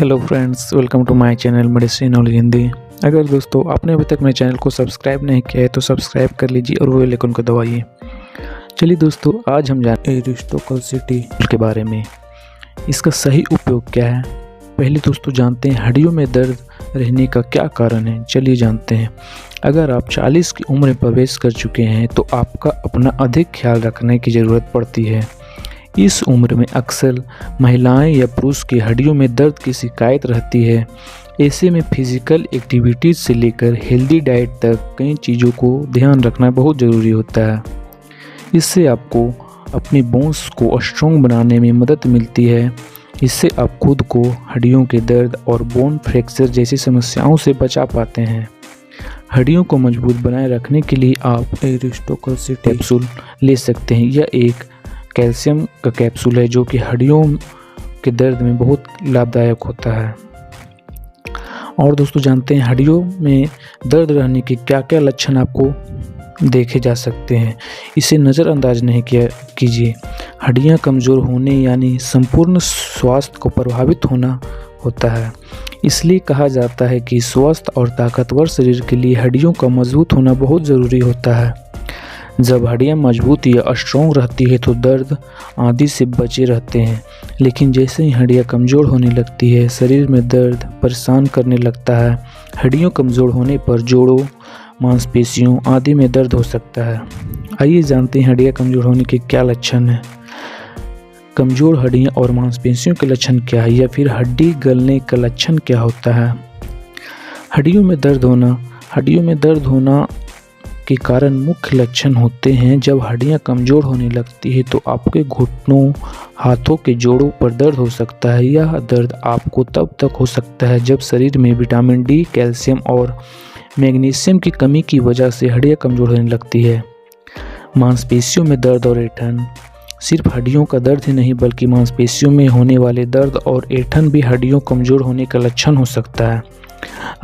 Hello friends, welcome to my channel medicine knowledge Hindi. अगर दोस्तों आपने अभी तक मेरे चैनल को सब्सक्राइब नहीं किया है तो सब्सक्राइब कर लीजिए और वो बेल आइकन को दबाइए। चलिए दोस्तों, आज हम जानेंगे एरिस्टोकोसिटी के बारे में। इसका सही उपयोग क्या है। पहले दोस्तों जानते हैं हड्डियों में दर्द रहने का क्या कारण है। चलिए जानते हैं। अगर आप 40 की उम्र में प्रवेश कर चुके हैं तो आपका अपना अधिक ख्याल रखने की ज़रूरत पड़ती है। इस उम्र में अक्सर महिलाएं या पुरुष की हड्डियों में दर्द की शिकायत रहती है। ऐसे में फिजिकल एक्टिविटीज़ से लेकर हेल्दी डाइट तक कई चीज़ों को ध्यान रखना बहुत ज़रूरी होता है। इससे आपको अपने बोन्स को स्ट्रॉन्ग बनाने में मदद मिलती है। इससे आप खुद को हड्डियों के दर्द और बोन फ्रैक्चर जैसी समस्याओं से बचा पाते हैं। हड्डियों को मजबूत बनाए रखने के लिए आप एरिस्टोकोसिटी कैप्सूल ले सकते हैं। यह एक कैल्शियम का कैप्सूल है जो कि हड्डियों के दर्द में बहुत लाभदायक होता है। और दोस्तों जानते हैं हड्डियों में दर्द रहने के क्या क्या लक्षण आपको देखे जा सकते हैं। इसे नज़रअंदाज नहीं कीजिए। हड्डियां कमज़ोर होने यानी संपूर्ण स्वास्थ्य को प्रभावित होना होता है। इसलिए कहा जाता है कि स्वस्थ और ताकतवर शरीर के लिए हड्डियों का मजबूत होना बहुत ज़रूरी होता है। जब हड्डियां मजबूत या स्ट्रॉन्ग रहती है तो दर्द आदि से बचे रहते हैं। लेकिन जैसे ही हड्डियां कमज़ोर होने लगती है, शरीर में दर्द परेशान करने लगता है। हड्डियों कमज़ोर होने पर जोड़ों, मांसपेशियों आदि में दर्द हो सकता है। आइए जानते हैं हड्डियां कमज़ोर होने के क्या लक्षण हैं। कमज़ोर हड्डियां और मांसपेशियों के लक्षण क्या है, या फिर हड्डी गलने का लक्षण क्या होता है। हड्डियों में दर्द होना के कारण मुख्य लक्षण होते हैं। जब हड्डियां कमज़ोर होने लगती है तो आपके घुटनों, हाथों के जोड़ों पर दर्द हो सकता है। यह दर्द आपको तब तक हो सकता है जब शरीर में विटामिन डी, कैल्शियम और मैग्नीशियम की कमी की वजह से हड्डियां कमज़ोर होने लगती है। मांसपेशियों में दर्द और ऐंठन। सिर्फ हड्डियों का दर्द ही नहीं बल्कि मांसपेशियों में होने वाले दर्द और ऐंठन भी हड्डियों कमज़ोर होने का लक्षण हो सकता है।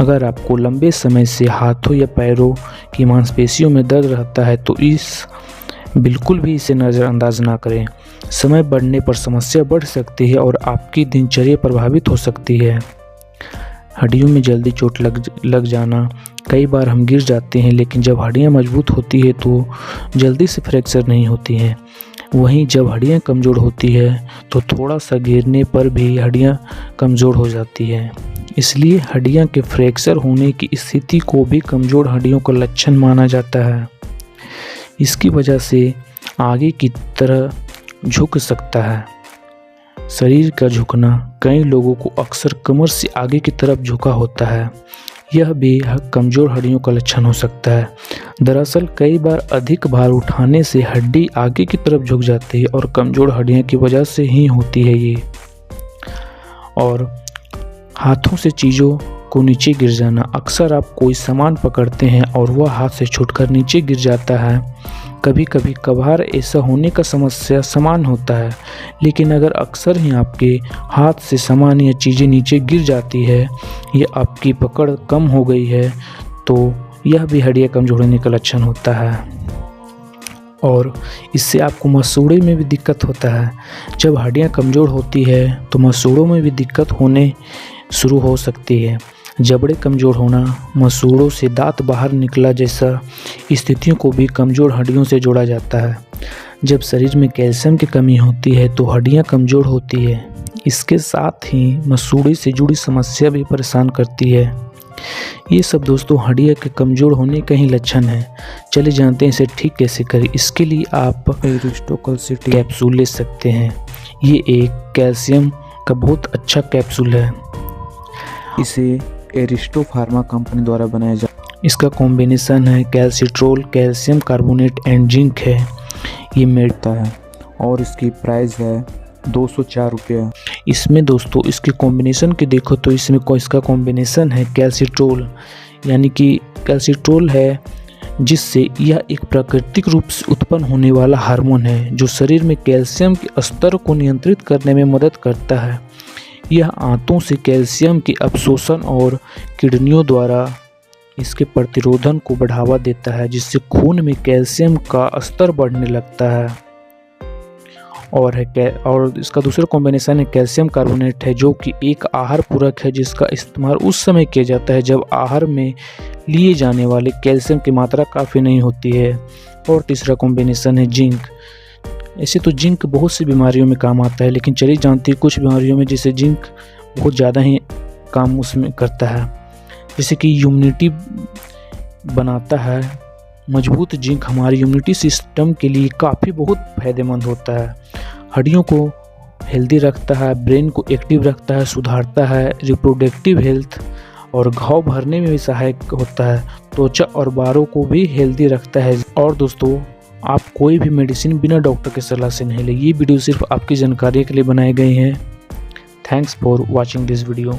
अगर आपको लंबे समय से हाथों या पैरों की मांसपेशियों में दर्द रहता है तो बिल्कुल भी इसे नज़रअंदाज ना करें। समय बढ़ने पर समस्या बढ़ सकती है और आपकी दिनचर्या प्रभावित हो सकती है। हड्डियों में जल्दी चोट लग जाना। कई बार हम गिर जाते हैं, लेकिन जब हड्डियां मजबूत होती है तो जल्दी से फ्रैक्चर नहीं होती हैं। वहीं जब हड्डियां कमज़ोर होती है तो थोड़ा सा गिरने पर भी हड्डियां कमज़ोर हो जाती हैं। इसलिए हड्डियां के फ्रैक्चर होने की स्थिति को भी कमज़ोर हड्डियों का लक्षण माना जाता है। इसकी वजह से आगे की तरह झुक सकता है। शरीर का झुकना। कई लोगों को अक्सर कमर से आगे की तरफ झुका होता है। यह भी कमज़ोर हड्डियों का लक्षण हो सकता है। दरअसल कई बार अधिक भार उठाने से हड्डी आगे की तरफ झुक जाती है और कमज़ोर हड्डियों की वजह से ही होती है ये। और हाथों से चीज़ों को नीचे गिर जाना। अक्सर आप कोई सामान पकड़ते हैं और वह हाथ से छूटकर नीचे गिर जाता है। कभी कभार ऐसा होने का समस्या समान होता है, लेकिन अगर अक्सर ही आपके हाथ से सामान या चीज़ें नीचे गिर जाती है या आपकी पकड़ कम हो गई है तो यह भी हड्डियां कमज़ोर होने का लक्षण होता है। और इससे आपको मसूड़े में भी दिक्कत होता है। जब हड्डियां कमज़ोर होती है तो मसूड़ों में भी दिक्कत होने शुरू हो सकती है। जबड़े कमज़ोर होना, मसूड़ों से दांत बाहर निकला जैसा स्थितियों को भी कमज़ोर हड्डियों से जोड़ा जाता है। जब शरीर में कैल्शियम की कमी होती है तो हड्डियां कमज़ोर होती है। इसके साथ ही मसूड़े से जुड़ी समस्या भी परेशान करती है। ये सब दोस्तों हड्डियां के कमज़ोर होने का ही लक्षण है। चलिए जानते हैं इसे ठीक कैसे करें। इसके लिए आप एरिस्टोकोसिटी कैप्सूल ले सकते हैं। ये एक कैल्शियम का बहुत अच्छा कैप्सूल है। इसे एरिस्टो फार्मा कंपनी द्वारा बनाया जा। इसका कॉम्बिनेशन है कैल्सिट्रोल, कैल्शियम कार्बोनेट एंड जिंक है। ये मिलता है और इसकी प्राइस है 204 रुपये। इसमें दोस्तों इसके कॉम्बिनेशन के देखो तो इसमें इसका कॉम्बिनेशन है कैल्सिट्रोल, यानी कि कैल्सिट्रोल है जिससे यह एक प्राकृतिक रूप से उत्पन्न होने वाला हार्मोन है जो शरीर में कैल्शियम के स्तर को नियंत्रित करने में मदद करता है। यह आंतों से कैल्शियम के अवशोषण और किडनियों द्वारा इसके प्रतिरोधन को बढ़ावा देता है, जिससे खून में कैल्शियम का स्तर बढ़ने लगता है और इसका दूसरा कॉम्बिनेशन है कैल्शियम कार्बोनेट है, जो कि एक आहार पूरक है जिसका इस्तेमाल उस समय किया जाता है जब आहार में लिए जाने वाले कैल्शियम की मात्रा काफ़ी नहीं होती है। और तीसरा कॉम्बिनेशन है जिंक। ऐसे तो जिंक बहुत सी बीमारियों में काम आता है, लेकिन चलिए जानते हैं कुछ बीमारियों में जिसे जिंक बहुत ज़्यादा ही काम उसमें करता है। जैसे कि इम्यूनिटी बनाता है। मजबूत जिंक हमारी इम्यूनिटी सिस्टम के लिए काफ़ी बहुत फायदेमंद होता है। हड्डियों को हेल्दी रखता है, ब्रेन को एक्टिव रखता है, सुधारता है, रिप्रोडक्टिव हेल्थ और घाव भरने में भी सहायक होता है, त्वचा और बालों को भी हेल्दी रखता है। और दोस्तों, आप कोई भी मेडिसिन बिना डॉक्टर की सलाह से नहीं लें। ये वीडियो सिर्फ आपकी जानकारी के लिए बनाए गए हैं। Thanks for watching this video.